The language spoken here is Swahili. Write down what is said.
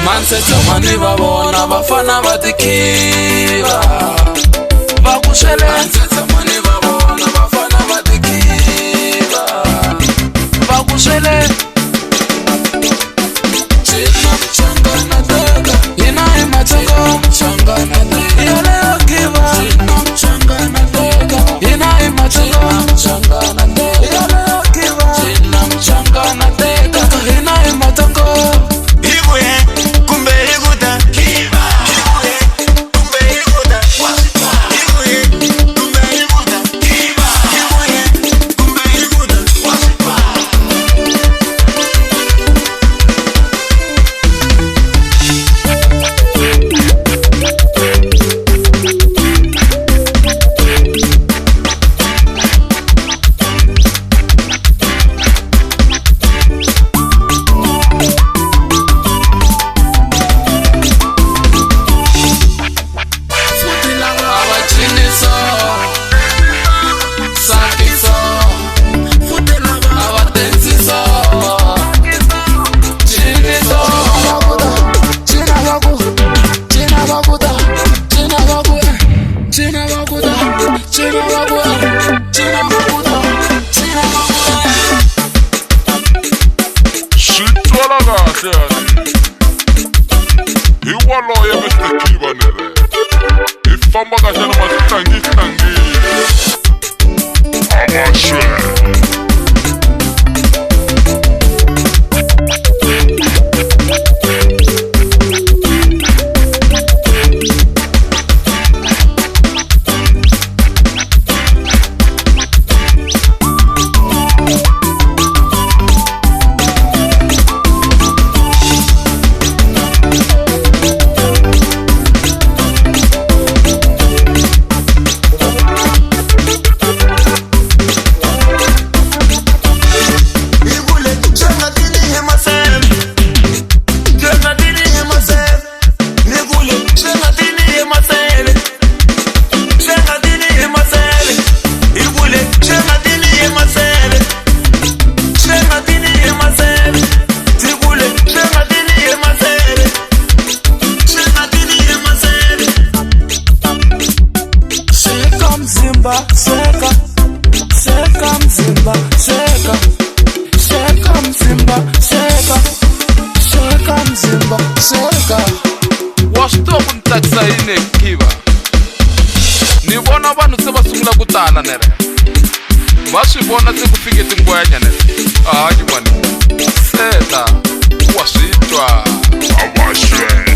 Mansetsa mani va vona vafana va tikhiva va ku swele. Mansetsa mani va vona vafana va tikhiva va ku swele. China mchanga na teka hina hi Matsonga mchanga na teka yale akiva. China mchanga na teka hina hi Matsonga mchanga na teka yale akiva. China mchanga na teka hina hi Matsonga. Hiwaloya mestekhiva nere hi famba kahle na matitlangi Abashwe. Wa swi tiva ku ni tsakisa yini Khiva? Ni vona vanhu se va sungula ku tala nere va swi vona se ku fike tingwenya nere. Hayi mani seta wa swi twa. Abashwe.